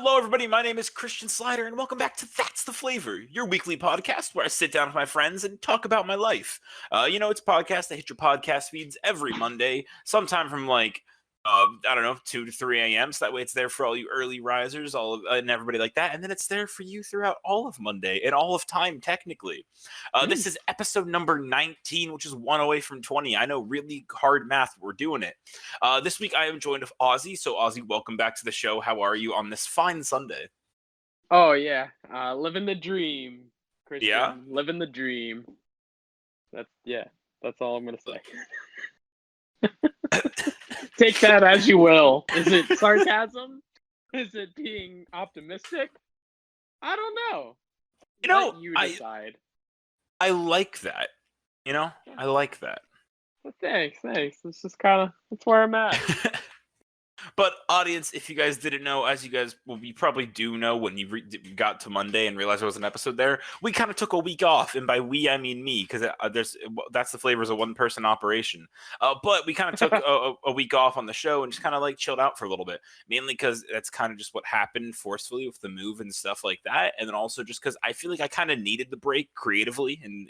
Hello, everybody. My name is Christian Slider, and welcome back to That's the Flavor, your weekly podcast where I sit down with my friends and talk about my life. It's a podcast that hits your podcast feeds every Monday, sometime from I don't know, 2 to 3 a.m. So that way it's there for all you early risers, and everybody like that. And then it's there for you throughout all of Monday and all of time, technically. This is episode number 19, which is one away from 20. I know, really hard math. We're doing it. This week I am joined with Ozzy. So, Ozzy, welcome back to the show. How are you on this fine Sunday? Oh yeah, living the dream, Yeah? Christian. Living the dream. That's all I'm gonna say. Take that as you will. Is it sarcasm? Is it being optimistic? I don't know. Let you decide. I like that. I like that. Well, thanks. It's just that's where I'm at. But audience, if you guys didn't know, as you probably do know when you got to Monday and realized there was an episode there, we kind of took a week off, and by we I mean me, because that's the Flavor is a one-person operation. But we kind of took a week off on the show and just kind of like chilled out for a little bit, mainly because that's kind of just what happened forcefully with the move and stuff like that, and then also just because I feel like I kind of needed the break creatively and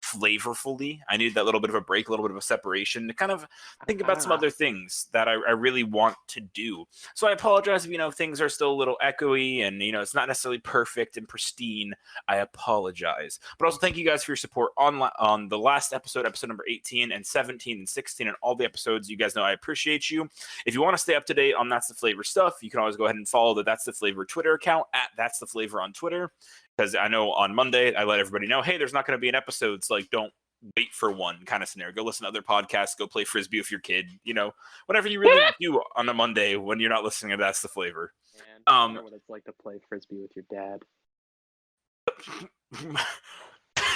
flavorfully. I needed that little bit of a break, a little bit of a separation to kind of think about some other things that I really want to do. So I apologize if things are still a little echoey and it's not necessarily perfect and pristine. I apologize. But also thank you guys for your support on the last episode number 18 and 17 and 16 and all the episodes. You guys know I appreciate you. If you want to stay up to date on That's the Flavor stuff, you can always go ahead and follow the That's the Flavor Twitter account at That's the Flavor on Twitter. Because I know on Monday I let everybody know, hey, there's not going to be an episode. It's like, don't wait for one kind of scenario. Go listen to other podcasts. Go play Frisbee with your kid. Whatever you really do on a Monday when you're not listening to That's the Flavor. Man, I know what it's like to play Frisbee with your dad.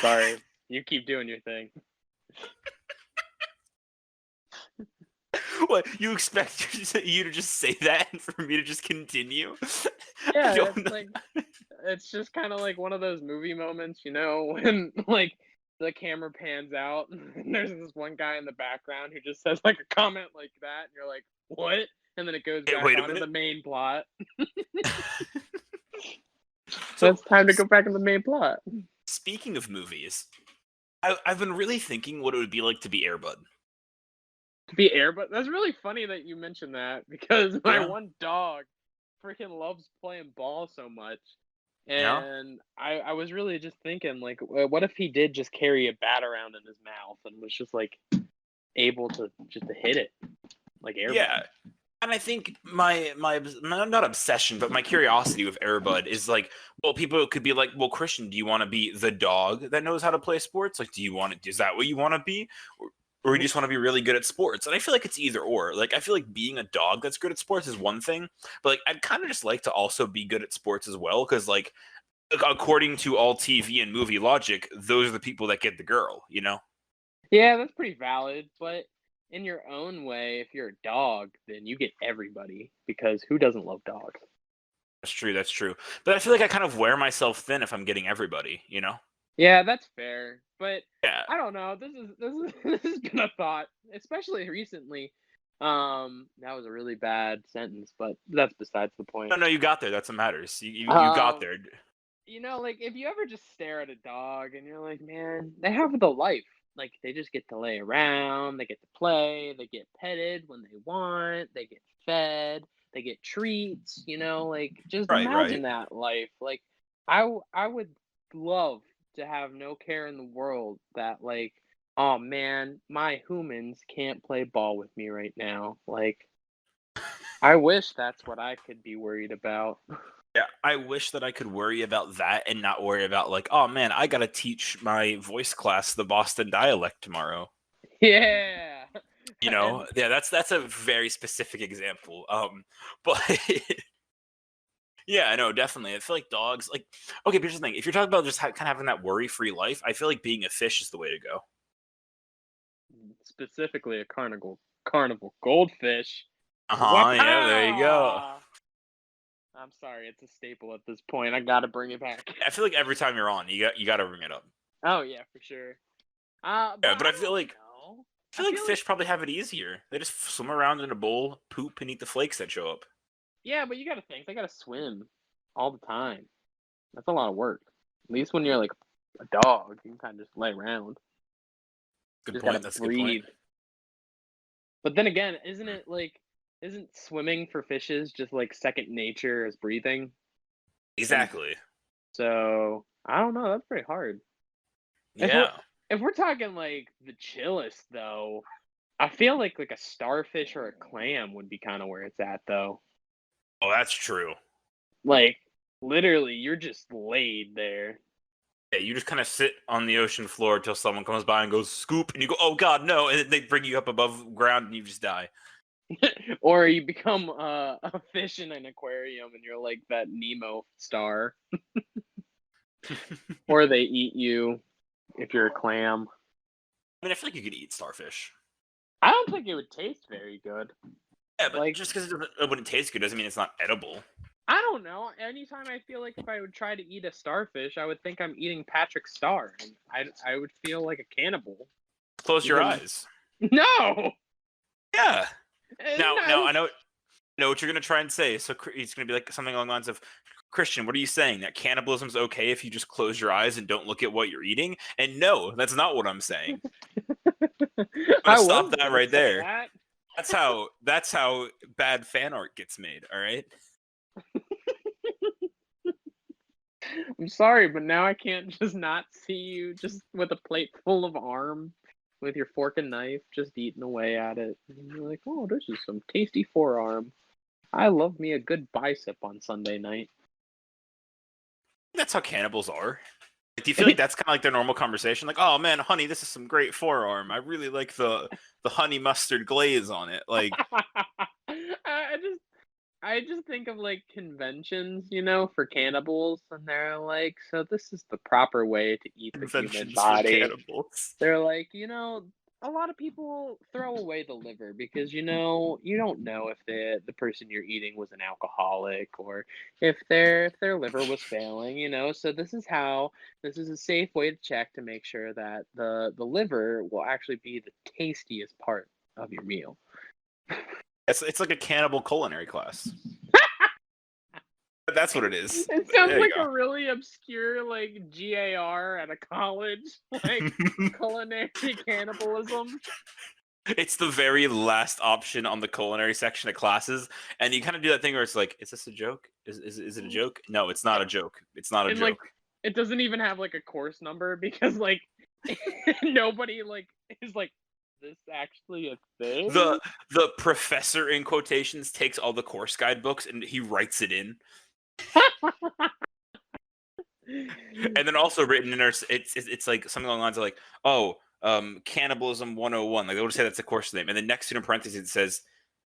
Sorry. You keep doing your thing. What, you expect you to just say that and for me to just continue? Yeah, it's just kind of like one of those movie moments, when like the camera pans out and there's this one guy in the background who just says like a comment like that, and you're like, what? And then it goes back onto the main plot. So it's time to go back to the main plot. Speaking of movies, I've been really thinking what it would be like to be Air Bud. To be Air Bud? That's really funny that you mentioned that, because my one dog freaking loves playing ball so much. And I was really just thinking, like, what if he did just carry a bat around in his mouth and was just like able to just to hit it like Air Bud? And I think my not obsession, but my curiosity with Air Bud is like, well, people could be like, well, Christian, do you want to be the dog that knows how to play sports? Like, is that what you want to be? Or you just want to be really good at sports? And I feel like it's either or. Like, I feel like being a dog that's good at sports is one thing, but like, I'd kind of just like to also be good at sports as well, because like, according to all TV and movie logic, those are the people that get the girl, Yeah, that's pretty valid, but in your own way, if you're a dog, then you get everybody, because who doesn't love dogs? That's true. But I feel like I kind of wear myself thin if I'm getting everybody, Yeah, that's fair. But Yeah. I don't know. This has been a thought, especially recently. That was a really bad sentence, but that's besides the point. No, you got there. That's what matters. You got there. Like if you ever just stare at a dog and you're like, man, they have the life. Like they just get to lay around, they get to play, they get petted when they want, they get fed, they get treats. Like just imagine that life. Like I would love to have no care in the world that like, oh man, my humans can't play ball with me right now. Like I wish that's what I could be worried about. Yeah, I wish that I could worry about that and not worry about like, oh man, I gotta teach my voice class the Boston dialect tomorrow. Yeah. Yeah, that's a very specific example. But yeah, I know, definitely. I feel like dogs, like, okay, but here's the thing: if you're talking about just kind of having that worry-free life, I feel like being a fish is the way to go. Specifically, a carnival goldfish. Yeah, there you go. I'm sorry, it's a staple at this point. I gotta bring it back. I feel like every time you're on, you gotta bring it up. Oh yeah, for sure. But I feel like fish probably have it easier. They just swim around in a bowl, poop, and eat the flakes that show up. Yeah, but you gotta think they gotta swim all the time. That's a lot of work. At least when you're like a dog, you can kind of just lay around. Good Just point. gotta That's a good point. breathe. But then again, isn't swimming for fishes just like second nature as breathing? And Exactly. so I don't know. That's pretty hard. If we're Yeah. if we're talking like the chillest though, I feel like a starfish or a clam would be kind of where it's at though. Oh, that's true. Like literally, you're just laid there. Yeah, you just kind of sit on the ocean floor until someone comes by and goes scoop, and you go, "Oh God, no!" And then they bring you up above ground, and you just die. Or you become a fish in an aquarium and you're like that Nemo star. I Or they eat you if you're a clam. mean, I feel like you could eat starfish. I don't think it would taste very good. Yeah, but Like, just because it wouldn't taste good doesn't mean it's not edible. I don't know. Anytime I feel like if I would try to eat a starfish, I would think I'm eating Patrick Star. And I would feel like a cannibal. Close your Even eyes. no, Yeah. Now no. I know what you're gonna try and say. So it's gonna be like something along the lines of, Christian, what are you saying? That cannibalism's okay if you just close your eyes and don't look at what you're eating? And no, that's not what I'm saying. I'm gonna I stop was that gonna right say there. that. That's how bad fan art gets made. All right. I'm sorry, but now I can't just not see you just with a plate full of arm with your fork and knife just eating away at it. And you're like, oh, this is some tasty forearm. I love me a good bicep on Sunday night. That's how cannibals are. Like, do you feel like that's kind of like their normal conversation? Like, oh man, honey, this is some great forearm. I really like the honey mustard glaze on it. Like I just I just think of like conventions, for cannibals, and they're like, so this is the proper way to eat the human conventions for body. cannibals. They're like, a lot of people throw away the liver because you don't know if the person you're eating was an alcoholic or if their liver was failing, So this is a safe way to check to make sure that the liver will actually be the tastiest part of your meal. It's like a cannibal culinary class. That's what it is. It sounds There you like a really obscure like GAR at a college, like go. culinary cannibalism. It's the very last option on the culinary section of classes, and you kind of do that thing where it's like, is this a joke? Is it a joke? No, it's not a joke. It's not a And like joke. it doesn't even have like a course number because like nobody like is like this actually a The thing. the professor in quotations takes all the course guidebooks and he writes it in. And then also written in there, it's like something along the lines of like, oh, cannibalism 101. Like they'll just say that's the course name, and then next to in parentheses it says,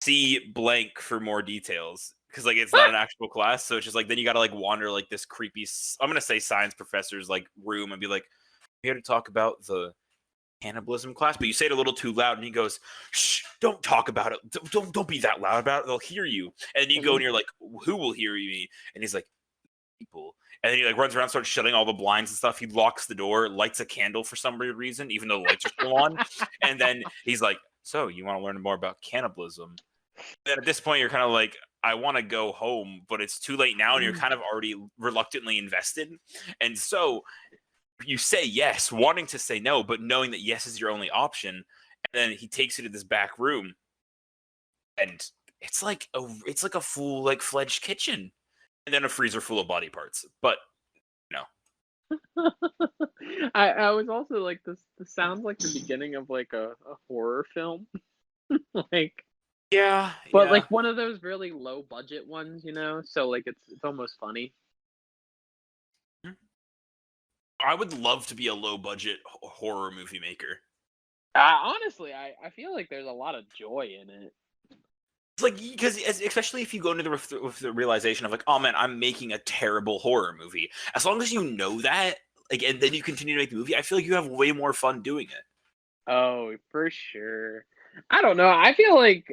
see blank for more details, because like it's not an actual class, so it's just like then you got to like wander like this creepy. I'm gonna say science professor's like room and be like, here to talk about the cannibalism class, but you say it a little too loud, and he goes, shh, don't talk about it. Don't be that loud about it. They'll hear you. And you go and you're like, who will hear me? And he's like, people. And then he like runs around, starts shutting all the blinds and stuff. He locks the door, lights a candle for some weird reason, even though the lights are still on. And then he's like, "So you want to learn more about cannibalism?" And at this point, you're kind of like, "I want to go home, but it's too late now," and you're kind of already reluctantly invested. And so you say yes, wanting to say no, but knowing that yes is your only option. And then he takes you to this back room, and it's like a full like fledged kitchen, and then a freezer full of body parts. But no. I was also like this sounds like the beginning of like a horror film. Like Yeah, but yeah. like one of those really low budget ones. So like it's almost funny. I would love to be a low budget horror movie maker. Honestly, I feel like there's a lot of joy in it. It's like because especially if you go into with the realization of like, oh man, I'm making a terrible horror movie. As long as you know that, like, and then you continue to make the movie, I feel like you have way more fun doing it. Oh, for sure. I don't know. I feel like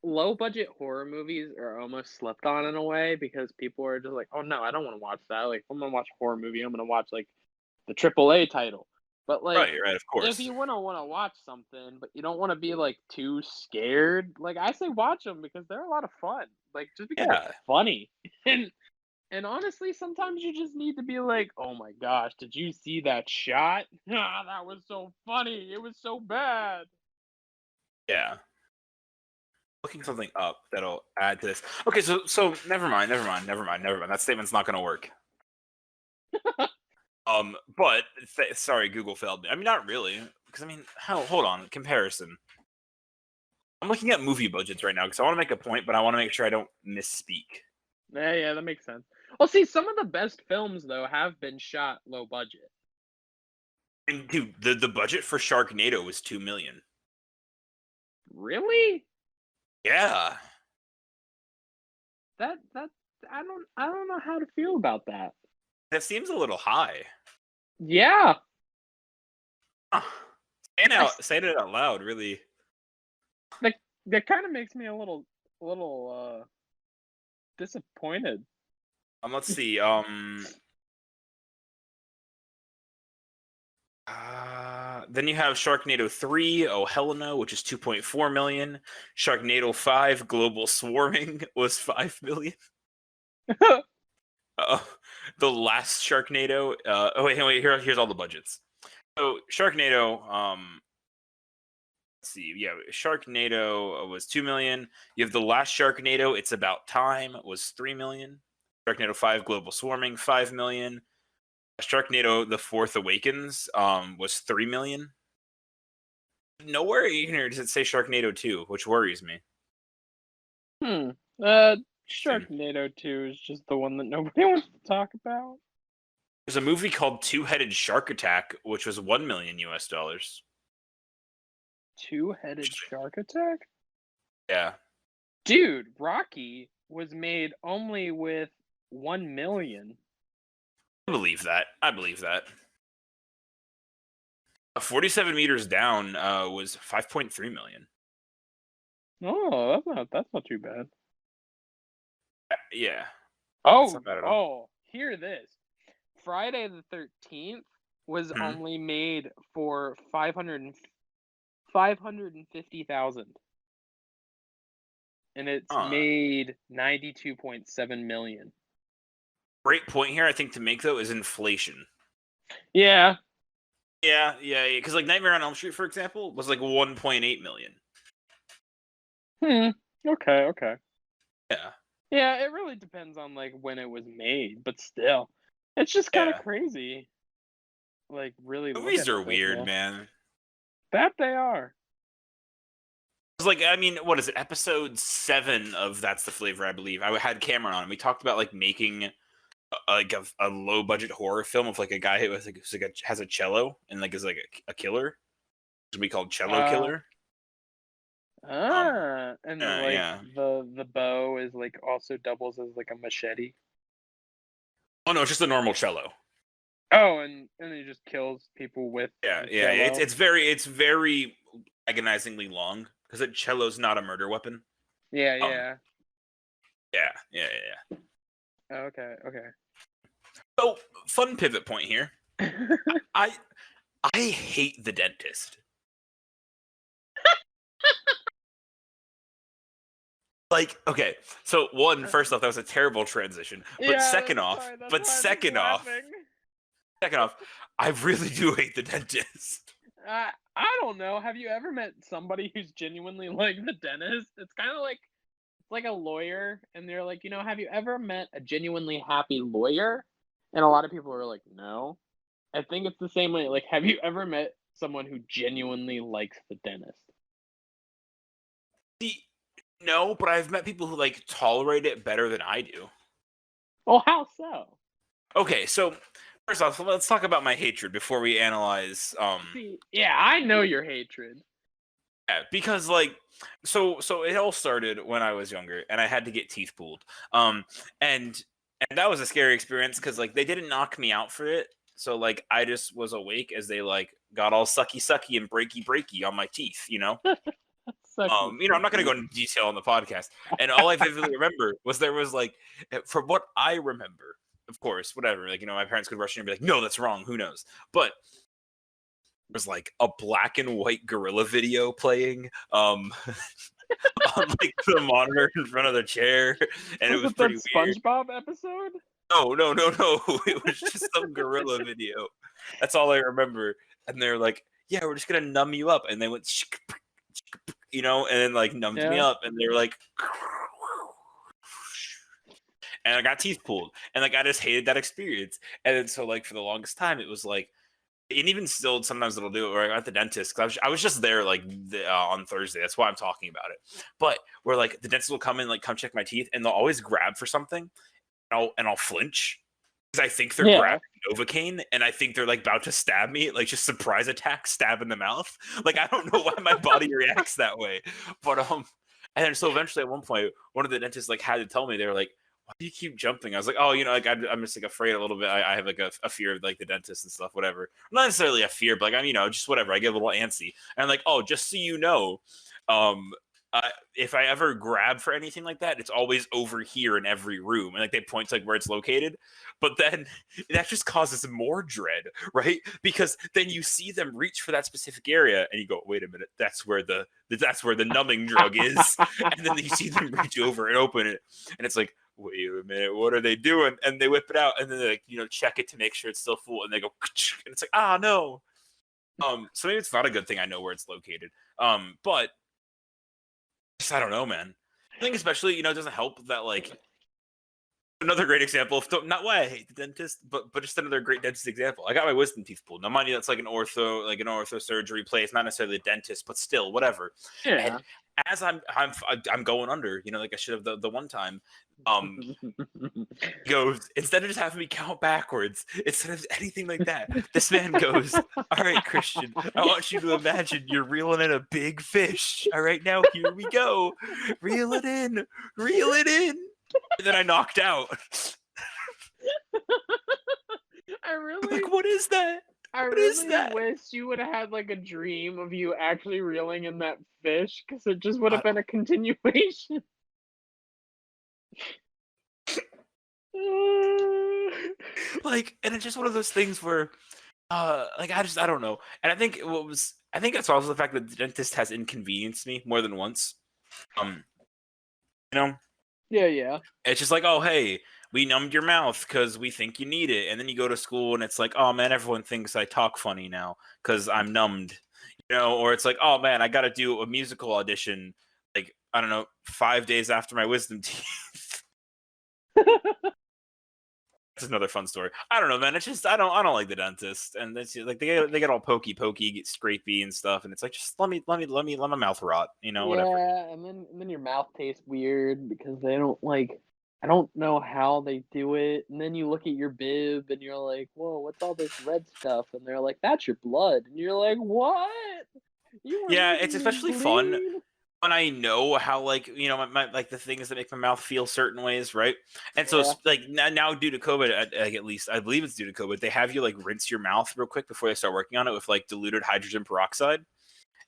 low budget horror movies are almost slept on in a way because people are just like, "Oh no, I don't want to watch that. Like, if I'm gonna watch a horror movie, I'm gonna watch like the AAA title." But like, Right, of if course. you wanna watch something, but you don't wanna be like too scared, like I say watch them because they're a lot of fun. Like just because they're Yeah. funny. And and honestly, sometimes you just need to be like, "Oh my gosh, did you see that shot? Ah, that was so funny. It was so bad." Yeah. Looking something up that'll add to this. Okay, so never mind. That statement's not gonna work. But sorry, Google failed me. I mean, not really, because I mean, how? Hold on, comparison. I'm looking at movie budgets right now because I want to make a point, but I want to make sure I don't misspeak. Yeah, yeah, that makes sense. Well, see, some of the best films though have been shot low budget. And dude, the budget for Sharknado was 2 million. Really? Yeah. That I don't know how to feel about that. That seems a little high. Yeah. Huh. I s- Saying it out loud, really. that that kind of makes me a little disappointed. Let's see. Then you have Sharknado 3, Oh Helena, which is 2.4 million. Sharknado 5, Global Swarming was 5 million. Uh, the last Sharknado. Oh wait. Here's all the budgets. So Sharknado. Let's see. Yeah, Sharknado was 2 million. You have the last Sharknado. It's About Time was 3 million. Sharknado 5, Global Swarming 5 million. Sharknado: The Fourth Awakens was 3 million. Nowhere in here does it say Sharknado 2, which worries me. Hmm. Interesting. Sharknado 2 is just the one that nobody wants to talk about. There's a movie called Two-Headed Shark Attack, which was 1 million US dollars. Two-headed shark attack? Yeah, Dude, Rocky was made only with 1 million. I believe that. 47 meters down was 5.3 million. Oh, that's not too bad. Yeah, that's Oh, not bad at all. oh, hear this. Friday the 13th was Hmm. only made for 550,000 and it's Huh. made 92.7 million. Great point here, I think, to make, though, is inflation. Yeah. Yeah. Because like Nightmare on Elm Street, for example, was like 1.8 million. Hmm. Okay. Yeah, Yeah, it really depends on like when it was made, but still. It's just kind of yeah. crazy like really Movies looking are at this weird, now. man. That they are. It's like, I mean, what is it? Episode 7 of That's the Flavor, I believe. I had Cameron on, and we talked about like making a low budget horror film of like a guy has a cello and like is like a killer. It's be called Cello Uh Killer. Um, and like yeah. the bow is like also doubles as like a machete. Oh no, it's just a normal cello. Oh, and he just kills people with the Yeah. cello. It's very agonizingly long because a cello's not a murder weapon. Yeah, Um, yeah. yeah. Okay. So fun pivot point here. I I hate the dentist. Like, okay, so first off, that was a terrible transition. But Yeah, second off, sorry, that's why I'm just laughing. second off, I really do hate the dentist. I don't know. Have you ever met somebody who's genuinely like the dentist? It's kind of like it's like a lawyer, and they're like, have you ever met a genuinely happy lawyer? And a lot of people are like, no. I think it's the same way. Like, have you ever met someone who genuinely likes the dentist? See, no, but I've met people who like tolerate it better than I do. Oh, how so? Okay, so first off, let's talk about my hatred before we analyze. See, yeah, I know your hatred. Yeah, because like, so it all started when I was younger, and I had to get teeth pulled. And that was a scary experience because like they didn't knock me out for it, so like I just was awake as they like got all sucky and breaky on my teeth, you know. Sucky, I'm not going to sucky. go into detail on the podcast. And all I vividly remember was there was like, from what I remember, of course, whatever. Like, my parents could rush in and be like, "No, that's wrong. Who knows?" But was like a black and white gorilla video playing on like the monitor in front of the chair, and it was it that pretty weird. SpongeBob episode? No. It was just some gorilla video. That's all I remember. And they're like, "Yeah, we're just gonna numb you up," and they went, and then like numbed me up, and they were like, and I got teeth pulled, and like I just hated that experience. And then so like for the longest time, it was like, and even still, sometimes it'll do it. Or at the dentist, because I was just there like on Thursday. That's why I'm talking about it. But where like the dentist will come in, like come check my teeth, and they'll always grab for something, and I'll flinch because I think they're grabbing Novocaine, and I think they're like about to stab me, like just surprise attack, stab in the mouth. Like I don't know why my body reacts that way, but and then so eventually at one point, one of the dentists like had to tell me, they were like, "Why do you keep jumping?" I was like, "Oh, like I'm just like afraid a little bit. I have like a fear of like the dentist and stuff, whatever. Not necessarily a fear, but like I'm just whatever. I get a little antsy." And I'm like, "Oh, just so you know, um, if I ever grab for anything like that, it's always over here in every room." And like they point to like where it's located, but then that just causes more dread, right? Because then you see them reach for that specific area, and you go, "Wait a minute, that's where the numbing drug is." And then you see them reach over and open it, and it's like, "Wait a minute, what are they doing?" And they whip it out, and then they like, check it to make sure it's still full, and they go, and it's like, "Ah, no." So maybe it's not a good thing I know where it's located. But I don't know, man. I think especially, it doesn't help that like another great example of not why I hate the dentist, but just another great dentist example. I got my wisdom teeth pulled. Now, mind you, that's like an ortho surgery place, not necessarily a dentist, but still, whatever. Yeah. And as I'm going under, like I should have the one time. He goes, instead of just having me count backwards, instead of anything like that, this man goes, "All right, Christian, I want you to imagine you're reeling in a big fish. All right, now here we go. Reel it in, reel it in." And then I knocked out. I'm like, what is that? I really wish you would have had like a dream of you actually reeling in that fish, because it just would have been a continuation. Like, and it's just one of those things where like I don't know. And I think it's also the fact that the dentist has inconvenienced me more than once. Yeah. It's just like, "Oh, hey, we numbed your mouth because we think you need it." And then you go to school and it's like, "Oh man, everyone thinks I talk funny now because I'm numbed." Or it's like, "Oh man, I got to do a musical audition, like, I don't know, 5 days after my wisdom teeth." That's another fun story. I don't know, man. It's just I don't like the dentist, and it's like they get all pokey, get scrapey and stuff, and it's like, just let my mouth rot, whatever. Yeah, and then your mouth tastes weird because they don't like. I don't know how they do it. And then you look at your bib and you're like, "Whoa, what's all this red stuff?" And they're like, "That's your blood." And you're like, "What? You were Yeah, making it's me especially fun bleed?" when I know how, like, my like the things that make my mouth feel certain ways, right? And so Yeah. like now due to COVID, at least I believe it's due to COVID, they have you like rinse your mouth real quick before they start working on it with like diluted hydrogen peroxide.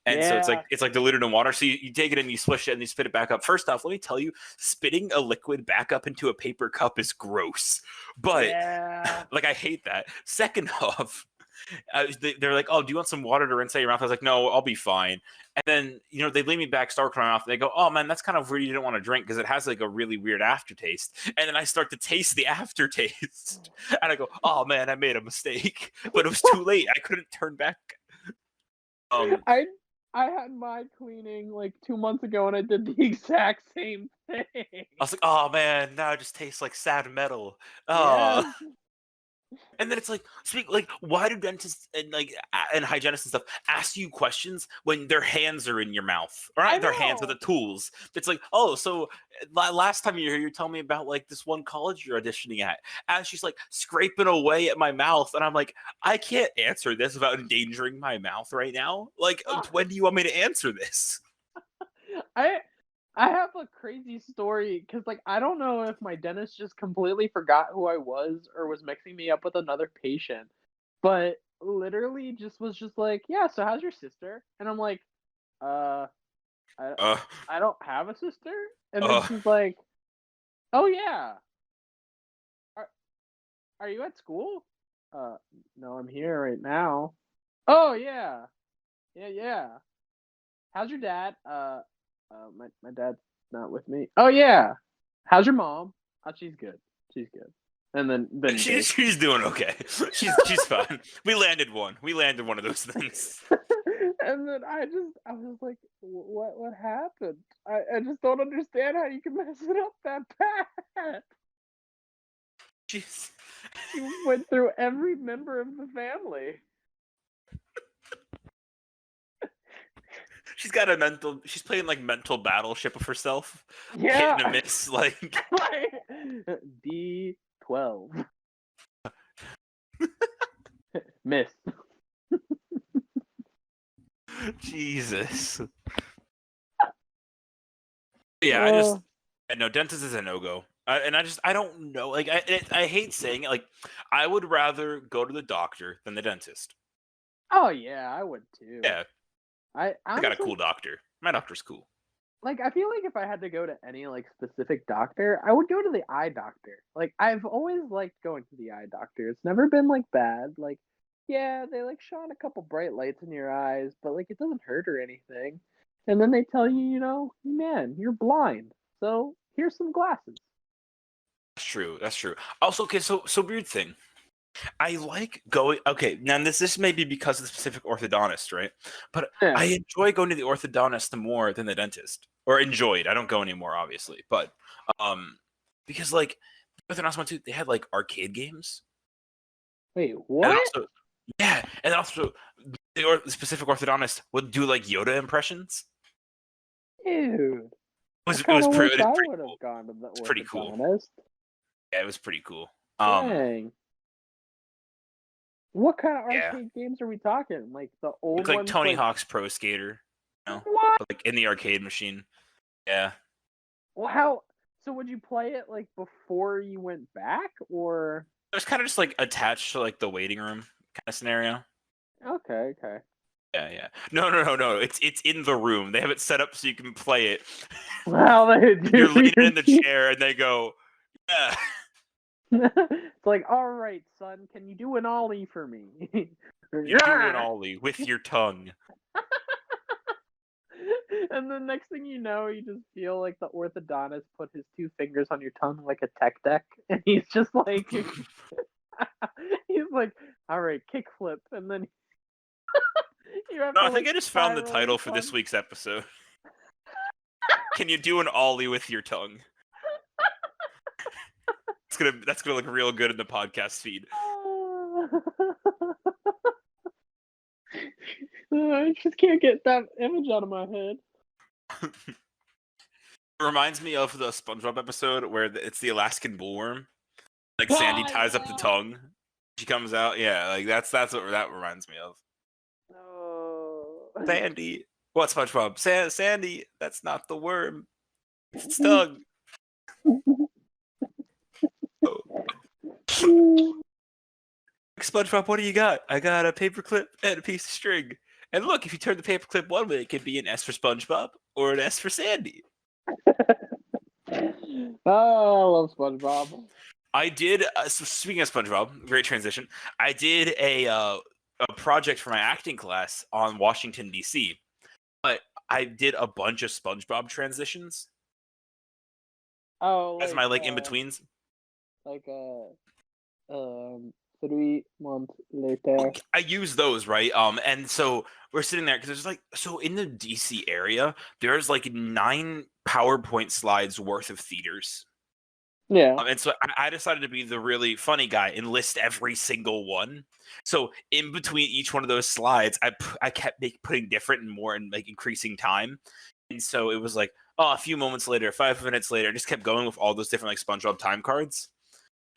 And so Yeah. it's like diluted in water. So you take it and you swish it and you spit it back up. First off, let me tell you, spitting a liquid back up into a paper cup is gross. But Yeah. like I hate that. Second off, they're like, "Oh, do you want some water to rinse out your mouth?" I was like, "No, I'll be fine." And then they leave me back, start with my mouth. And they go, "Oh man, that's kind of weird. You didn't want to drink because it has like a really weird aftertaste." And then I start to taste the aftertaste, and I go, "Oh man, I made a mistake." But it was too late. I couldn't turn back. I I had my cleaning like 2 months ago and I did the exact same thing. I was like, "Oh man, now it just tastes like sad metal." Yeah. Oh. And then it's like, why do dentists and like and hygienists and stuff ask you questions when their hands are in your mouth, or I not their hands, but the know. tools? It's like, "Oh, so last time you were here, you told me about like this one college you're auditioning at." As she's like scraping away at my mouth, and I'm like, I can't answer this without endangering my mouth right now. Like, when do you want me to answer this? I I have a crazy story because like I don't know if my dentist just completely forgot who I was or was mixing me up with another patient, but literally just like, "Yeah, so how's your sister?" And I'm like, "Uh, I Uh, I don't have a sister." And then uh, she's like, "Oh yeah, are are you at school?" No, I'm here right now." Oh yeah, yeah. How's your dad? My dad's not with me. Oh yeah. How's your mom? Oh, she's good. She's good. And then Jake. She's doing okay. She's fine. We landed one. We landed one of those things. And then I was like, what happened? I just don't understand how you can mess it up that bad. She's You went through every member of the family. she's got a mental. She's playing like mental battleship of herself, hit Yeah. and a miss. Like D12. Miss. Jesus. Yeah, I just no dentist is a no go. I don't know. Like I hate saying it. Like I would rather go to the doctor than the dentist. Oh yeah, I would too. Yeah, I I got a honestly, cool doctor. My doctor's cool. like, I feel like if I had to go to any like specific doctor, I would go to the eye doctor. Like I've always liked going to the eye doctor. It's never been like bad. Like yeah, they like shine a couple bright lights in your eyes, but like it doesn't hurt or anything. And then they tell you, man, you're blind. So here's some glasses. That's true. That's true. Also, okay, so weird thing. I like going. Okay, now this may be because of the specific orthodontist, right? But Yeah. I enjoy going to the orthodontist more than the dentist, or enjoyed. I don't go anymore, obviously, but because like the orthodontist one too, they had like arcade games, Wait, and what? also yeah, and also the specific orthodontist would do like Yoda impressions. Dude. I It kind was of pretty wish it was I pretty would cool. have gone to the It's pretty cool. orthodontist. Yeah, it was pretty cool. Dang. What kind of Yeah, arcade games are we talking? Like the old look like ones, Tony like Hawk's Pro Skater, what? but, like in the arcade machine. Yeah. Well, how? So would you play it like before you went back, or? It was kind of just like attached to like the waiting room kind of scenario. Okay, okay. Yeah, yeah. No. It's in the room. They have it set up so you can play it. Well, they You're do leaning your in the teeth. chair and they go, yeah. It's like, all right, son, can you do an ollie for me? You do an Yeah. ollie with your tongue. And the next thing you know, you just feel like the orthodontist put his two fingers on your tongue like a tech deck, and he's just like, he's like, all right, kickflip, and then you have No, to I think like I just found the spiral your title for this tongue. week's episode. Can you do an ollie with your tongue? That's gonna look real good in the podcast feed. I just can't get that image out of my head. It reminds me of the SpongeBob episode where it's the Alaskan bullworm. Like Sandy Ah, ties up the yeah. tongue. She comes out. Yeah, like that's what that reminds me of. Oh. Sandy. What SpongeBob? Sandy. That's not the worm. It's its tongue. Oh. SpongeBob, what do you got? I got a paperclip and a piece of string. And look, if you turn the paperclip one way, it could be an S for SpongeBob or an S for Sandy. Oh, I love SpongeBob. I did. So speaking of SpongeBob, great transition. I did a project for my acting class on Washington D.C. But I did a bunch of SpongeBob transitions Oh, as my like in betweens. like 3 months later. I use those, right? And so we're sitting there because there's like so in the DC area, there's like 9 PowerPoint slides worth of theaters. Yeah. And so I decided to be the really funny guy and list every single one. So in between each one of those slides, I kept putting different and more and like increasing time. And so it was like, oh, a few moments later, 5 minutes later, I just kept going with all those different like SpongeBob time cards.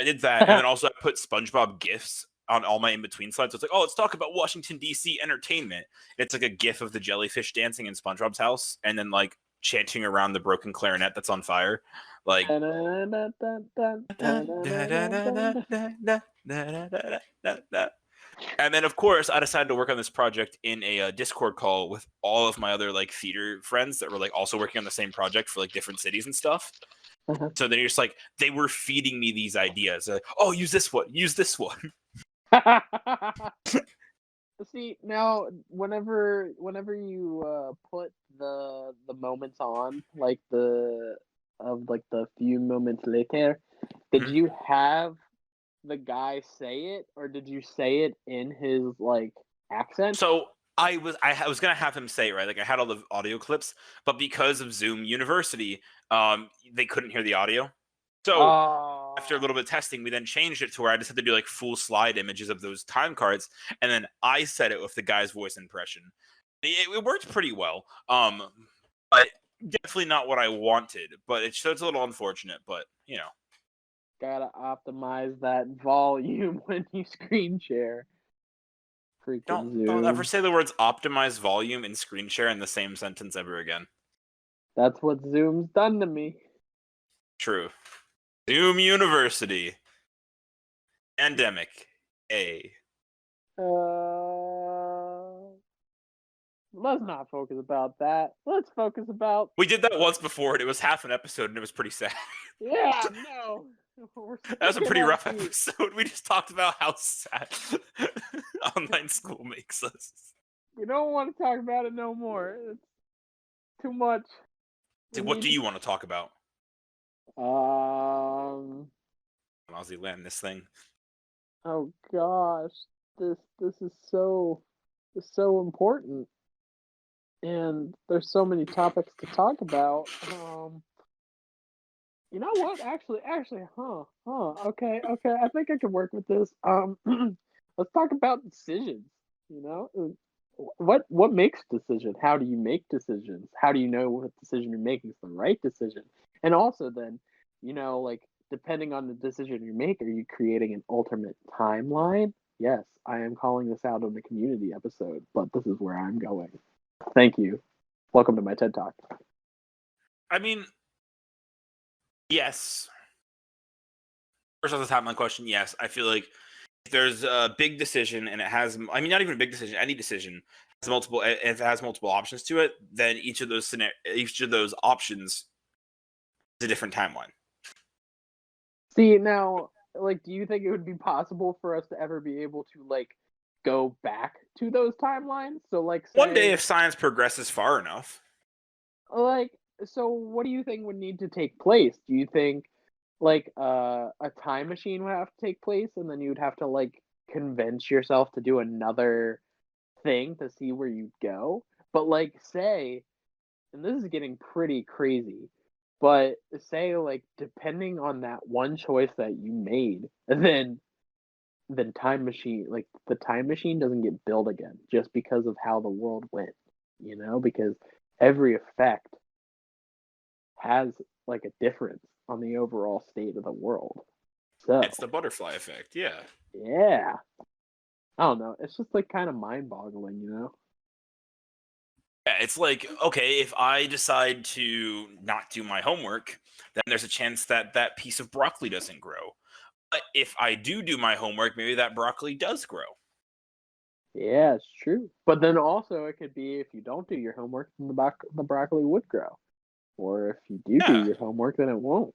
I did that, and then also I put SpongeBob gifs on all my in between slides. So it's like, oh, let's talk about Washington D.C. entertainment. It's like a gif of the jellyfish dancing in SpongeBob's house, and then like chanting around the broken clarinet that's on fire, like. And then, of course, I decided to work on this project in a Discord call with all of my other like theater friends that were like also working on the same project for like different cities and stuff. So then you're just like, they were feeding me these ideas. Like, oh, use this one. Use this one. See now, whenever you put the moments on, like the few moments later, did Mhm. you have the guy say it, or did you say it in his like accent? So I was gonna have him say it, right. Like I had all the audio clips, but because of Zoom University, they couldn't hear the audio. So after a Oh, little bit of testing, we then changed it to where I just had to do like full slide images of those time cards, and then I said it with the guy's voice impression. It worked pretty well, but definitely not what I wanted. But it's a little unfortunate, but you know, gotta optimize that volume when you screen share. Freaking don't ever Zoom. say the words optimize volume and screen share in the same sentence ever again. That's what Zoom's done to me. True. Zoom University. Pandemic. A. Uh, let's not focus about that. Let's focus about We did that once before, and it was half an episode, and it was pretty sad. yeah, no. We're That was a sticking pretty up rough the episode. We just talked about how sad online school makes us. we don't want to talk about it no more. It's too much. We What need do you want to talk about? to Ozzy land this thing. oh gosh. This is so important, and there's so many topics to talk about. You know what? Actually, okay. I think I can work with this. Let's talk about decisions. You know, what makes decision? How do you make decisions? How do you know what decision you're making is the right decision? And also, then, like depending on the decision you make, are you creating an alternate timeline? Yes, I am calling this out on the community episode, but this is where I'm going. Thank you. Welcome to my TED Talk. I mean, yes. First off the top of my question, yes. I feel like if there's a big decision and it has, I mean, not even a big decision, any decision has multiple, if it has multiple options to it, then each of those options is a different timeline. See, now, like, do you think it would be possible for us to ever be able to, like, go back to those timelines? So, like, One day, say, if science progresses far enough, like, so what do you think would need to take place? Do you think, like, a time machine would have to take place, and then you'd have to, like, convince yourself to do another thing to see where you'd go? But, like, say, and this is getting pretty crazy, but say, like, depending on that one choice that you made, then time machine like the time machine doesn't get built again just because of how the world went, because every effect has like a difference on the overall state of the world. it's So the butterfly effect. Yeah. yeah, I don't know, it's just like kind of mind-boggling. Yeah, it's like, okay, if I decide to not do my homework, then there's a chance that that piece of broccoli doesn't grow. But if I do my homework, maybe that broccoli does grow. Yeah, it's true, but then also it could be if you don't do your homework, then the broccoli would grow, or if you do Yeah, your homework, then it won't.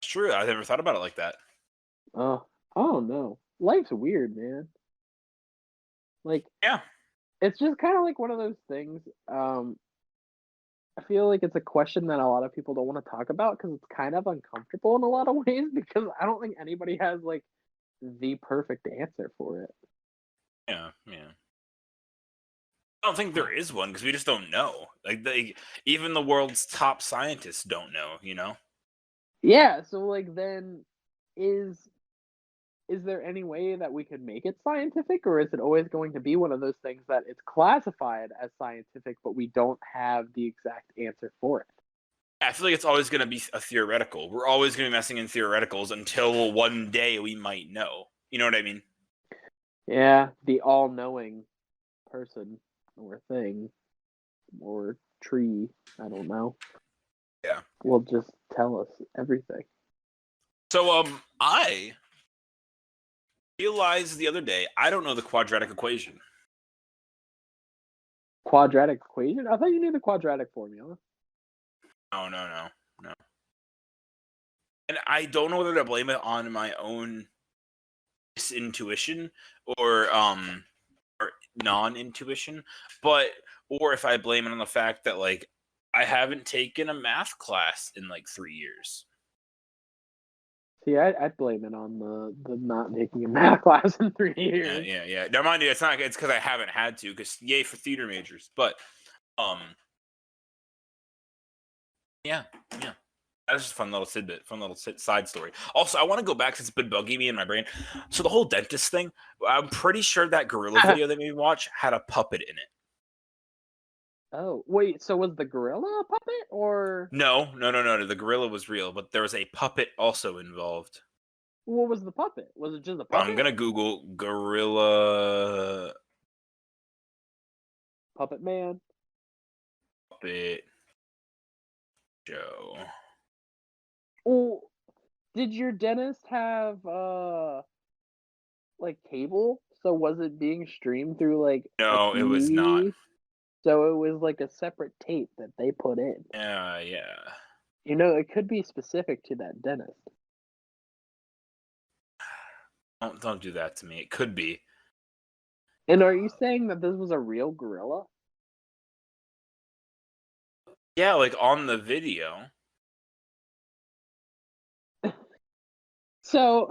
it's true. I never thought about it like that. uh I don't know, life's weird, man. Like, Yeah. it's just kind of like one of those things. I feel like it's a question that a lot of people don't want to talk about because it's kind of uncomfortable in a lot of ways because I don't think anybody has like the perfect answer for it. Yeah. Yeah. I don't think there is one because we just don't know. Even the world's top scientists don't know, you know? Yeah, so like then is is there any way that we could make it scientific, or is it always going to be one of those things that it's classified as scientific but we don't have the exact answer for it? I feel like it's always going to be a theoretical. We're always going to be messing in theoreticals until one day we might know. You know what I mean? Yeah, the all-knowing person or thing or tree, I don't know, Yeah. will just tell us everything. So, I realized the other day I don't know the quadratic equation. Quadratic equation? I thought you knew the quadratic formula. No, no, no, no. And I don't know whether to blame it on my own intuition or non-intuition, or if I blame it on the fact that like I haven't taken a math class in like 3 years. See, I'd blame it on the not taking a math class in 3 years. Yeah. Now, mind you, it's because I haven't had to. Because yay for theater majors, but yeah. That's just a fun little tidbit, fun little side story. Also, I want to go back since it's been bugging me in my brain. So the whole dentist thing, I'm pretty sure that gorilla video that we watched had a puppet in it. Oh, wait, so was the gorilla a puppet, or No. The gorilla was real, but there was a puppet also involved. what was the puppet? Was it just a I'm puppet? gonna Google gorilla Puppet man? puppet show. Oh, did your dentist have like cable? So was it being streamed through like a No, it was not. TV? So it was like a separate tape that they put in. Yeah. You know, it could be specific to that dentist. Don't do that to me. It could be. And are you saying that this was a real gorilla? Yeah, like on the video. So,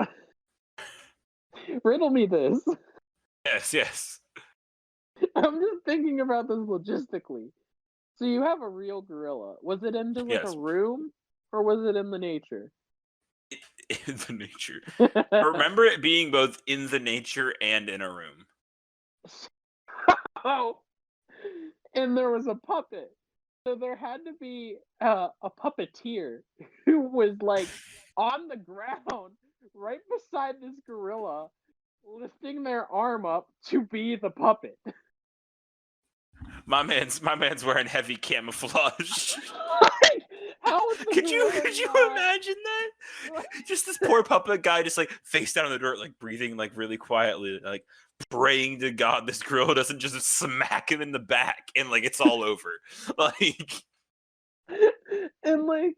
riddle me this. Yes. I'm just thinking about this logistically. So you have a real gorilla. Was it in just like a Yes. room, or was it in the nature? In the nature. I remember it being both in the nature and in a room. Oh, and there was a puppet. So there had to be a puppeteer who was like on the ground right beside this gorilla, lifting their arm up to be the puppet. My man's wearing heavy camouflage. How is the Could you gorilla imagine that? Just this poor puppet guy just like face down in the dirt, like breathing like really quietly, like praying to God this gorilla doesn't just smack him in the back and like it's all over. Like and like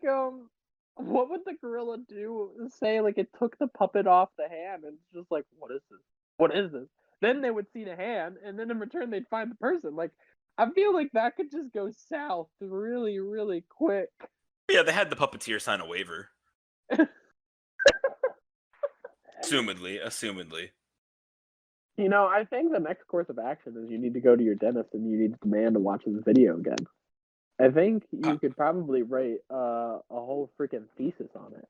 what would the gorilla do? Say like it took the puppet off the hand and it's just like, what is this? What is this? Then they would see the hand, and then in return they'd find the person. Like, I feel like that could just go south really, really quick. yeah, they had the puppeteer sign a waiver. Assumedly. You know, I think the next course of action is you need to go to your dentist and you need to demand to watch this video again. I think you could probably write a whole freaking thesis on it.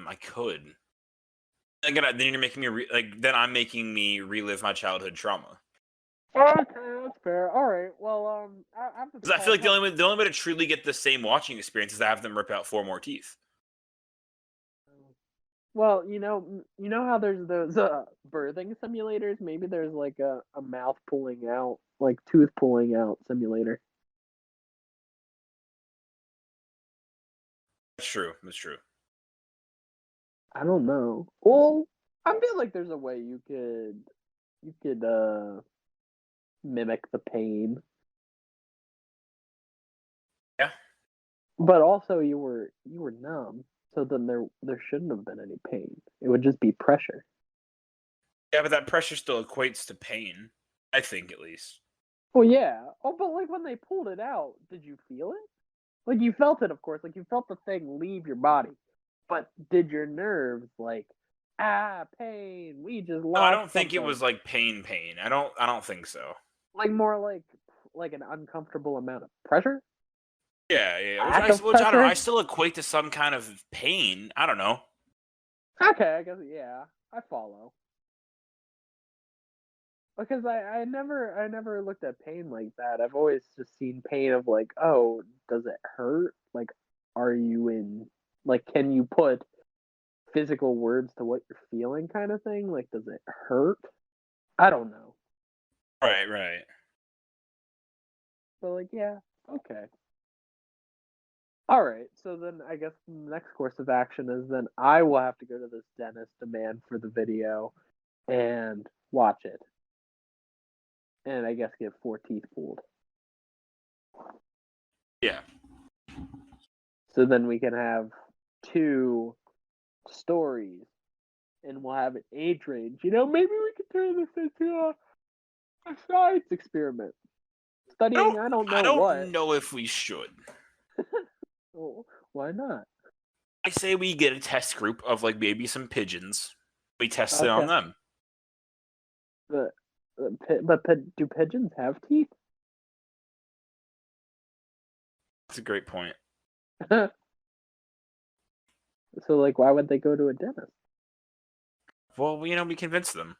I could. Again, then you're making me then I'm making me relive my childhood trauma. Okay, that's fair. All right. Well, after Because I feel like the only way to truly get the same watching experience is to have them rip out 4 more teeth. Well, you know how there's those birthing simulators. Maybe there's like a mouth pulling out, like tooth pulling out simulator. That's true. I don't know. Well, I feel like there's a way you could mimic the pain. Yeah. But also you were numb, so then there shouldn't have been any pain. It would just be pressure. Yeah, but that pressure still equates to pain. I think, at least. Well, yeah. Oh, but like when they pulled it out, did you feel it? Like you felt it, of course. Like you felt the thing leave your body. But did your nerves like, pain? We just lost. No, I don't think something. it was like pain. I don't think so. Like more like an uncomfortable amount of pressure. Yeah. Lack of Which I don't know. I pressure? still equate to some kind of pain. I don't know. Okay, I guess yeah, I follow. Because I never looked at pain like that. I've always just seen pain of like, oh, does it hurt? Like, are you in like can you put physical words to what you're feeling kind of thing? Like, does it hurt? I don't know. Right. But like, yeah, okay. All right. So then I guess the next course of action is then I will have to go to this dentist, demand for the video, and watch it. And I guess get 4 teeth pulled. Yeah. So then we can have 2 stories and we'll have an age range. You know, maybe we could turn this into a science experiment. Studying, I don't I know don't what. know if we should. Well, why not? I say we get a test group of like maybe some pigeons. We test it on Okay. them. But do pigeons have teeth? That's a great point. So, like, why would they go to a dentist? Well, we convince them.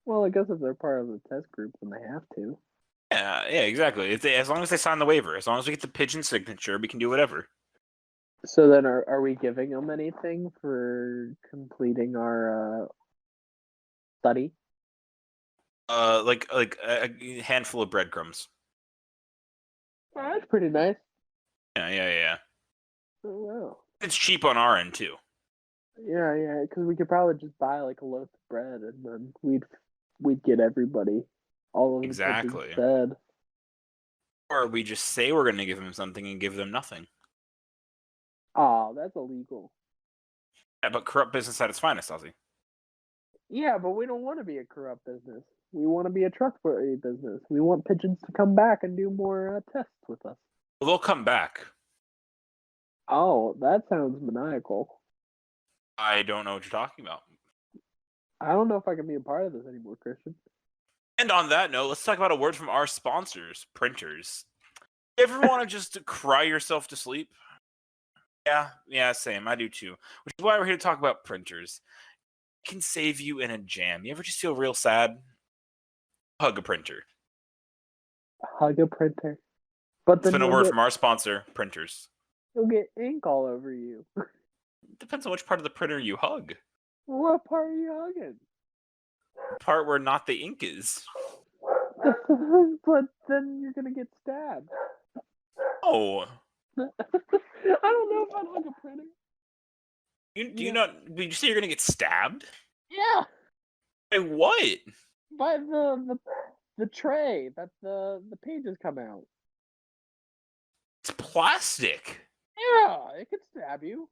Well, I guess if they're part of the test group, then they have to. Yeah, exactly. As long as they sign the waiver, as long as we get the pigeon signature, we can do whatever. So then, are we giving them anything for completing our study? Like a handful of breadcrumbs. Oh, that's pretty nice. Yeah. Oh, wow. It's cheap on our end too. Yeah, because we could probably just buy like a loaf of bread, and then we'd get everybody all of the pigeons Exactly. fed. Or we just say we're going to give them something and give them nothing. Oh, that's illegal. Yeah, but corrupt business at its finest, Ozzy. Yeah, but we don't want to be a corrupt business. We want to be a trustworthy business. We want pigeons to come back and do more tests with us. Well, they'll come back. Oh, that sounds maniacal. I don't know what you're talking about. I don't know if I can be a part of this anymore, Christian. And on that note, let's talk about a word from our sponsors, printers. You ever want to just cry yourself to sleep? Yeah, same. I do too. Which is why we're here to talk about printers. It can save you in a jam. You ever just feel real sad? Hug a printer. Hug a printer. But It's then been a word from our sponsor, printers. you'll get ink all over you. Depends on which part of the printer you hug. What part are you hugging? The part where not the ink is. But then you're gonna get stabbed. Oh. I don't know if I'd hug a printer. Do you not? Did you say you're gonna get stabbed? Yeah. By what? By the tray that the pages come out. It's plastic. Yeah, it could stab you.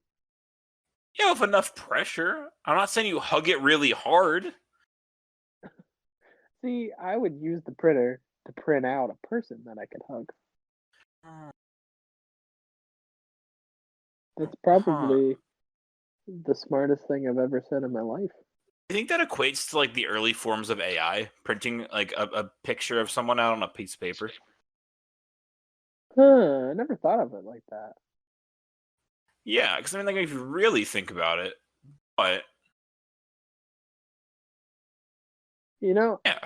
Yeah, with enough pressure. I'm not saying you hug it really hard. See, I would use the printer to print out a person that I could hug. That's probably the smartest thing I've ever said in my life. I think that equates to like the early forms of AI, printing like a picture of someone out on a piece of paper. Huh, I never thought of it like that. Yeah, because I mean, like if you really think about it, but You know, yeah,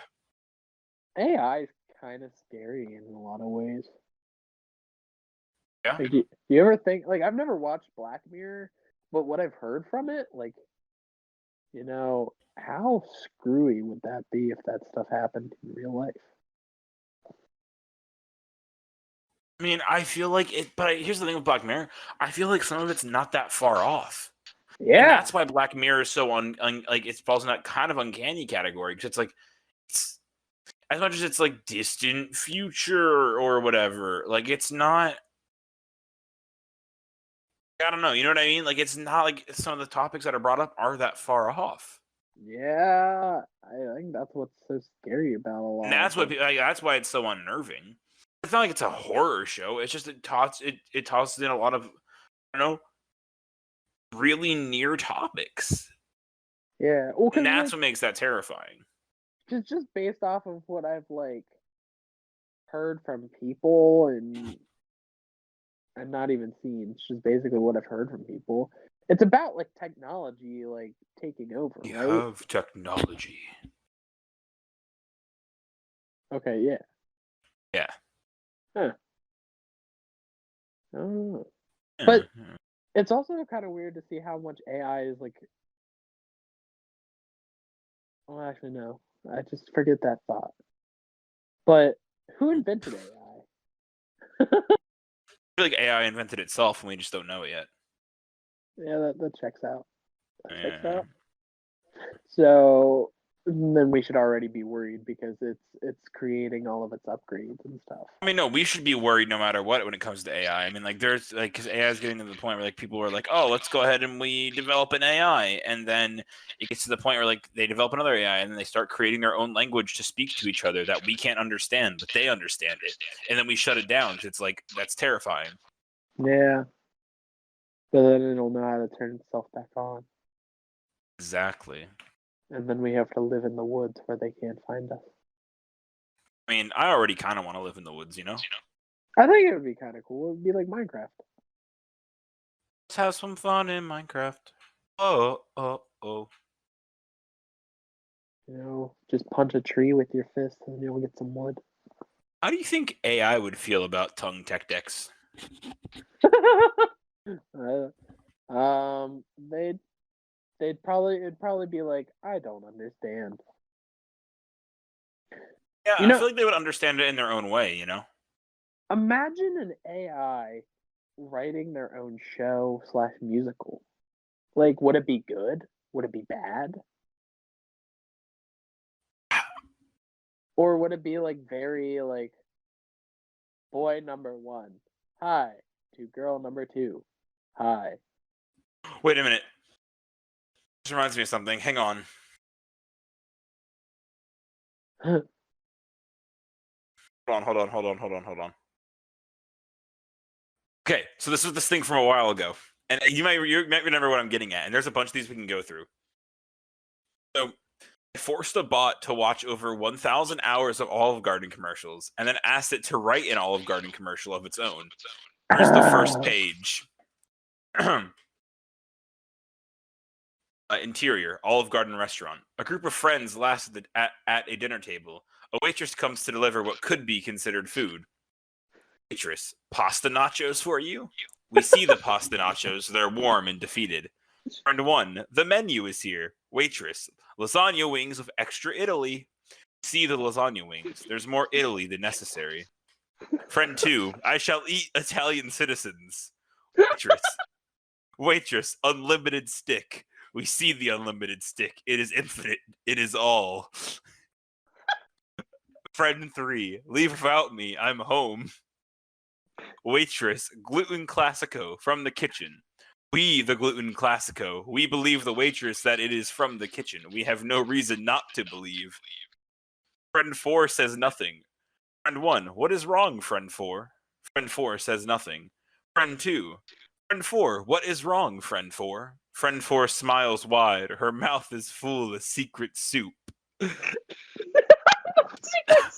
AI is kind of scary in a lot of ways. yeah. Like, do you ever think, like, I've never watched Black Mirror, but what I've heard from it, like, how screwy would that be if that stuff happened in real life? I mean, I feel like it, but here's the thing with Black Mirror. I feel like some of it's not that far off. Yeah. And that's why Black Mirror is so like it falls in that kind of uncanny category because it's like it's as much as it's like distant future or whatever. Like it's not. I don't know. You know what I mean? Like it's not like some of the topics that are brought up are that far off. Yeah, I think that's what's so scary about a lot. And that's what that's why it's so unnerving. It's not like it's a horror show. It's just it tosses in a lot of really near topics. Yeah, well, And that's what makes that terrifying. just based off of what I've like heard from people and not even seen. It's just basically what I've heard from people. It's about like technology like taking over, We right? have technology. Okay, yeah. Yeah. Huh. Oh. But it's also kind of weird to see how much AI is like. Oh, actually, no. I just forget that thought. But who invented AI? I feel like AI invented itself and we just don't know it yet. Yeah, that checks out. That checks Yeah. out. So then we should already be worried because it's creating all of its upgrades and stuff. I mean, no, we should be worried no matter what when it comes to AI. I mean, like, there's like, because AI is getting to the point where like people are like, oh, let's go ahead and we develop an AI, and then it gets to the point where like they develop another AI, and then they start creating their own language to speak to each other that we can't understand, but they understand it, and then we shut it down because it's like that's terrifying. Yeah. But then it'll know how to turn itself back on. Exactly. And then we have to live in the woods where they can't find us. I mean, I already kind of want to live in the woods, you know. I think it would be kind of cool. It would be like Minecraft. Let's have some fun in Minecraft. Oh, oh, oh. You know, just punch a tree with your fist and you'll get some wood. How do you think AI would feel about tongue tech decks? They'd probably be like, I don't understand. Yeah, You I know, feel like they would understand it in their own way, you know. imagine an AI writing their own show / musical. Like, would it be good? Would it be bad? Or would it be like very like boy number one, hi, to girl number two, hi. Wait a minute. This reminds me of something. Hang on. Hold on. Okay, so this was this thing from a while ago, and you might remember what I'm getting at. And there's a bunch of these we can go through. So I forced a bot to watch over 1,000 hours of Olive Garden commercials, and then asked it to write an Olive Garden commercial of its own. Here's the first page. Interior, Olive Garden restaurant. A group of friends last at a dinner table. A waitress comes to deliver what could be considered food. Waitress, pasta nachos for you? We see the pasta nachos. They're warm and defeated. Friend 1, the menu is here. Waitress, lasagna wings with extra Italy. See the lasagna wings. There's more Italy than necessary. Friend 2, I shall eat Italian citizens. Waitress, unlimited stick. We see the unlimited stick. It is infinite. It is all. Friend 3, leave without me. I'm home. Waitress, gluten classico from the kitchen. We, the gluten classico, we believe the waitress that it is from the kitchen. We have no reason not to believe. Friend 4 says nothing. Friend 1, what is wrong, friend 4? Friend 4 says nothing. Friend 2, friend 4, what is wrong, friend 4? Friend 4 smiles wide. Her mouth is full of secret soup.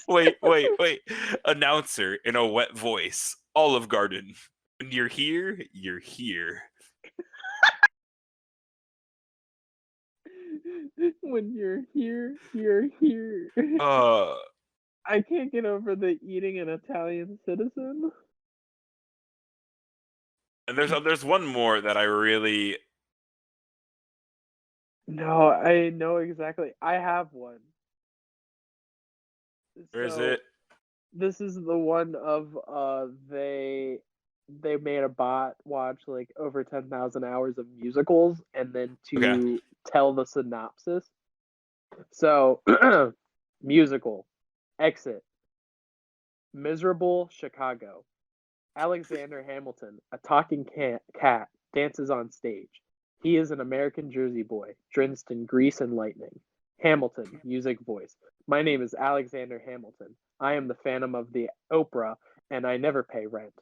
Wait. Announcer in a wet voice. Olive Garden. When you're here, you're here. When you're here, you're here. I can't get over the eating an Italian citizen. And there's one more that I really. No, I know exactly. I have one. Where is So it? this is the one of they made a bot watch like over 10,000 hours of musicals and then to Okay. tell the synopsis. So musical exit miserable Chicago. Alexander Hamilton, a talking cat, dances on stage. He is an American Jersey boy, drenched in grease and lightning. Hamilton, music voice. My name is Alexander Hamilton. I am the Phantom of the Opera, and I never pay rent.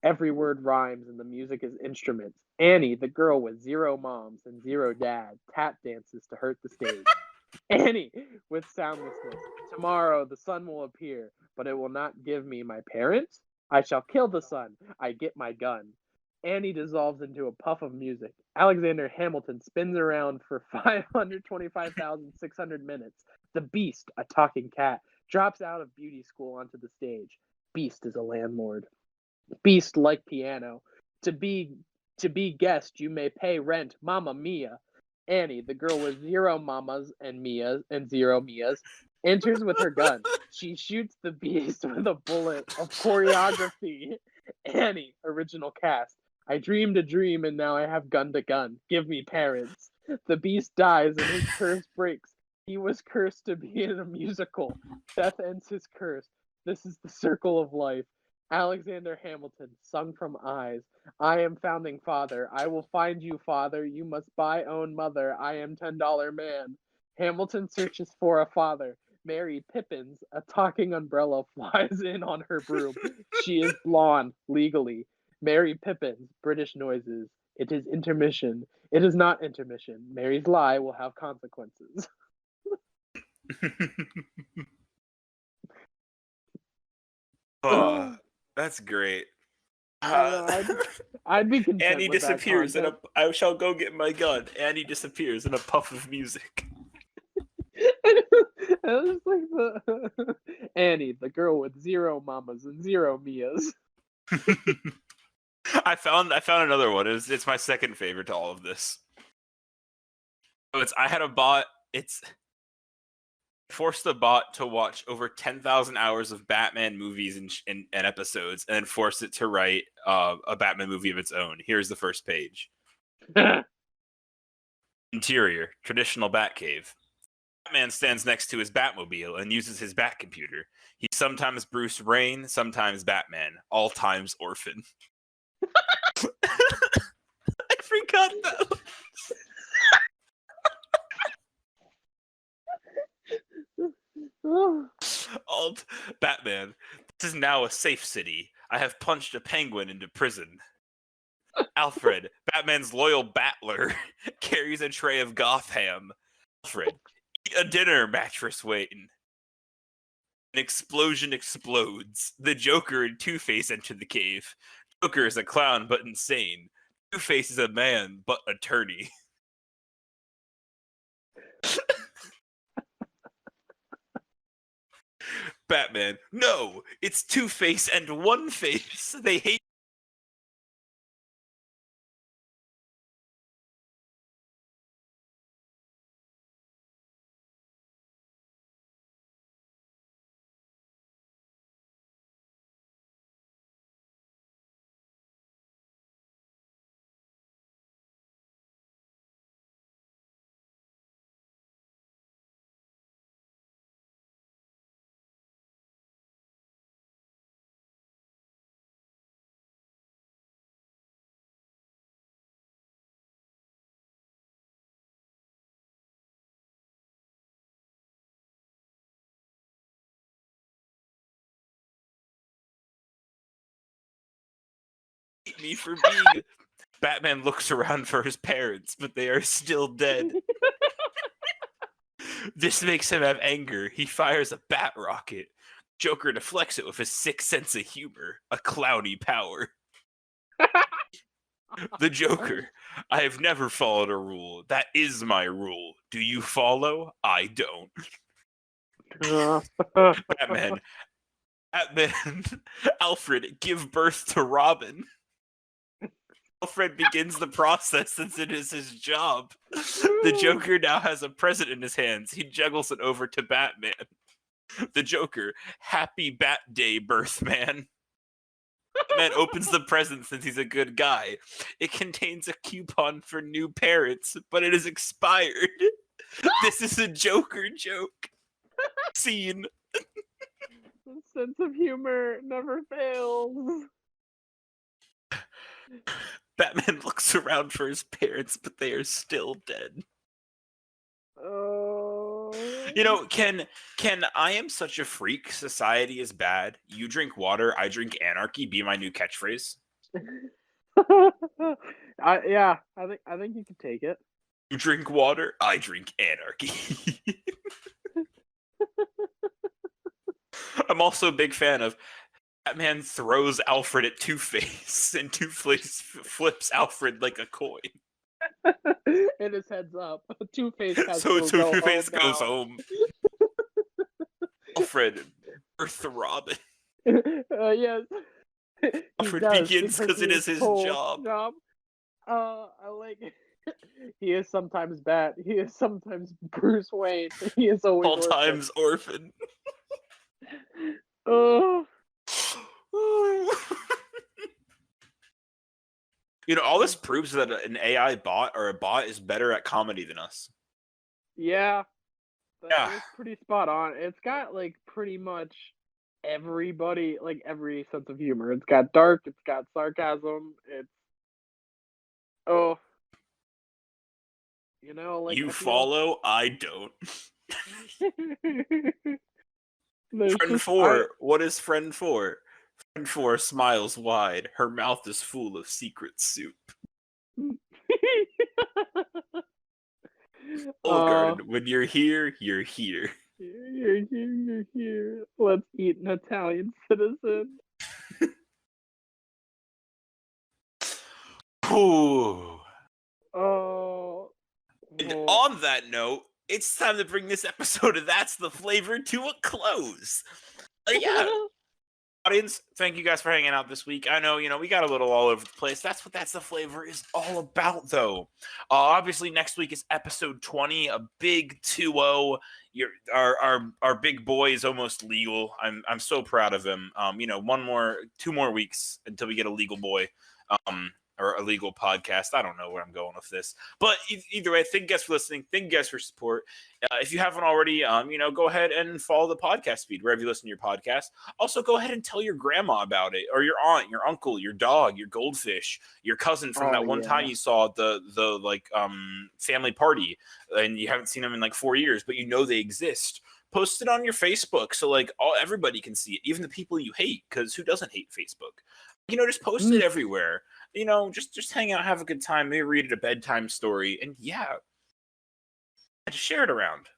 Every word rhymes, and the music is instruments. Annie, the girl with 0 moms and 0 dads, tap dances to hurt the stage. Annie, with soundlessness. Tomorrow the sun will appear, but it will not give me my parents. I shall kill the sun. I get my gun. Annie dissolves into a puff of music. Alexander Hamilton spins around for 525,600 minutes. The Beast, a talking cat, drops out of beauty school onto the stage. Beast is a landlord. Beast like piano. To be guest, you may pay rent. Mamma mia. Annie, the girl with 0 mamas and Mias and 0 Mias, enters with her gun. She shoots the beast with a bullet of choreography. Annie, original cast. I dreamed a dream and now I have gun to gun. Give me parents. The beast dies and his purse breaks. He was cursed to be in a musical. Death ends his curse. This is the circle of life. Alexander Hamilton, sung from Eyes. I am founding father. I will find you, father. You must buy own mother. I am $10 man. Hamilton searches for a father. Mary Pippins, a talking umbrella, flies in on her broom. She is blonde, legally. Mary Pippins, British noises. It is intermission. It is not intermission. Mary's lie will have consequences. Oh, that's great. I'd be content Annie with that disappears in content. I shall go get my gun. Annie disappears in a puff of music. It was like the Annie, the girl with 0 mamas and 0 Mias. I found another one. It's my second favorite to all of this. So I had a bot. It's forced the bot to watch over 10,000 hours of Batman movies and episodes, and then forced it to write a Batman movie of its own. Here's the first page. Interior: traditional Batcave. Batman stands next to his Batmobile and uses his Batcomputer. He's sometimes Bruce Wayne, sometimes Batman, all times orphan. I forgot that. Alt Batman. This is now a safe city. I have punched a penguin into prison. Alfred, Batman's loyal battler, carries a tray of Gotham. Alfred, eat a dinner, mattress Wayne. An explosion explodes. The Joker and Two-Face enter the cave. Joker is a clown but insane. Two-Face is a man but attorney. Batman, no, it's Two-Face and One-Face. They hate me for being. Batman looks around for his parents, but they are still dead. This makes him have anger. He fires a bat rocket. Joker deflects it with his sick sense of humor, a clowny power. The Joker, I have never followed a rule. That is my rule. Do you follow? I don't. Batman, Alfred, give birth to Robin. Alfred begins the process since it is his job. The Joker now has a present in his hands. He juggles it over to Batman. The Joker, happy Bat Day, Birthman. Batman opens the present since he's a good guy. It contains a coupon for new parents, but it is expired. This is a Joker joke. Scene. The sense of humor never fails. Batman looks around for his parents, but they are still dead. Oh. You know, can I am such a freak, society is bad, you drink water, I drink anarchy be my new catchphrase? I think you can take it. You drink water, I drink anarchy. I'm also a big fan of Batman throws Alfred at Two-Face, and Two-Face flips Alfred like a coin. And his head's up. Two-Face has So to go Two-Face home goes now. home. Alfred, birth the Robin. Yes. Alfred begins because it is his job. I like he is sometimes Bat. He is sometimes Bruce Wayne. He is always All times orphan. Oh. You know, all this proves that an AI bot or a bot is better at comedy than us. Yeah, Yeah. It's pretty spot on. It's got like pretty much everybody, like every sense of humor. It's got dark, it's got sarcasm, it's oh, like You I feel follow, I don't. there's Friend just I 4, what is friend 4? Friend 4 smiles wide. Her mouth is full of secret soup. Olive uh Garden, when you're here, you're here. you're here. Let's eat an Italian citizen. Ooh. Oh, And well, on that note, it's time to bring this episode of That's the Flavor to a close. Yeah, audience, thank you guys for hanging out this week. I know, we got a little all over the place. That's what That's the Flavor is all about, though. Obviously, next week is episode 20, a big 2-0. Our big boy is almost legal. I'm so proud of him. 2 more weeks until we get a legal boy. Or a legal podcast. I don't know where I'm going with this. But either way, thank you guys for listening. Thank you guys for support. If you haven't already, go ahead and follow the podcast feed wherever you listen to your podcast. Also, go ahead and tell your grandma about it, or your aunt, your uncle, your dog, your goldfish, your cousin from that one time you saw at the family party, and you haven't seen them in like 4 years, but they exist. Post it on your Facebook so everybody can see it, even the people you hate, because who doesn't hate Facebook? Just post it everywhere. Just hang out, have a good time, maybe read it a bedtime story, and just share it around.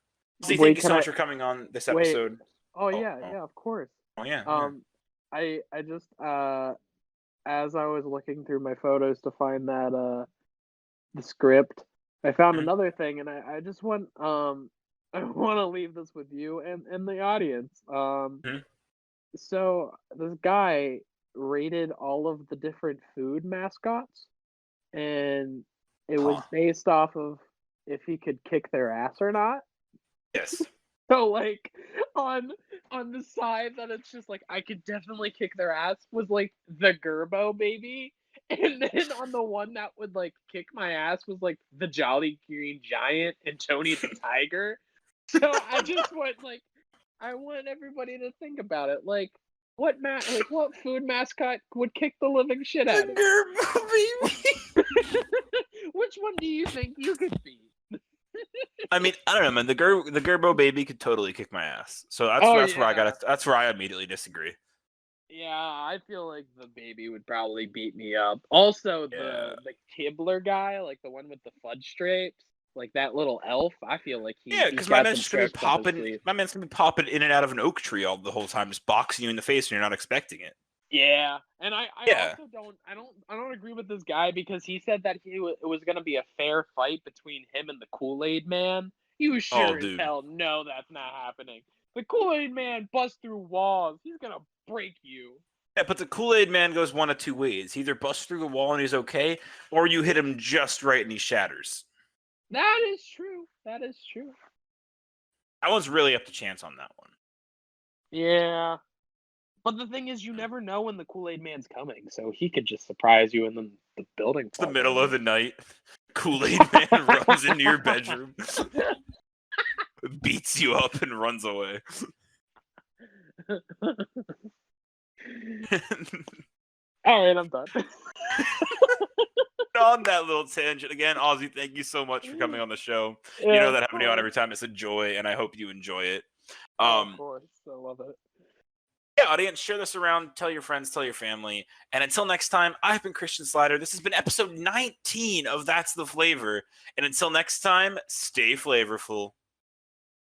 So thank you so much for coming on this episode. Oh yeah, of course. Oh yeah. I just as I was looking through my photos to find that the script, I found another thing, and I just want I want to leave this with you and the audience. So this guy rated all of the different food mascots, and it was based off of if he could kick their ass or not. Yes. So like on the side that it's just like I could definitely kick their ass was like the Gerbo baby. And then on the one that would like kick my ass was like the Jolly Green Giant and Tony the Tiger. So I want everybody to think about it. Like what food mascot would kick the living shit out of you? The Gerbo baby. Which one do you think you could be? I mean, I don't know, man. The Gerbo baby could totally kick my ass. So that's where I immediately disagree. Yeah, I feel like the baby would probably beat me up. Also, the Kibler guy, like the one with the fudge stripes, like that little elf. I feel like because my man's just gonna be popping. My man's gonna be popping in and out of an oak tree the whole time, just boxing you in the face, and you're not expecting it. Yeah, and I also don't agree with this guy because he said that it was gonna be a fair fight between him and the Kool-Aid Man. You sure as hell know that's not happening. The Kool-Aid Man busts through walls. He's gonna break you. Yeah, but the Kool-Aid Man goes one of two ways: he either busts through the wall and he's okay, or you hit him just right and he shatters. That is true. That one's really up to chance on that one. Yeah. But the thing is, you never know when the Kool-Aid Man's coming, so he could just surprise you and then the building. It's the middle of the night. Kool-Aid Man runs into your bedroom, beats you up, and runs away. All right, I'm done. On that little tangent, again, Ozzy, thank you so much for coming on the show. Yeah, you know that having you on every time is a joy, and I hope you enjoy it. Of course, I love it. Yeah, audience, share this around, tell your friends, tell your family. And until next time, I've been Christian Slider. This has been episode 19 of That's the Flavor. And until next time, stay flavorful.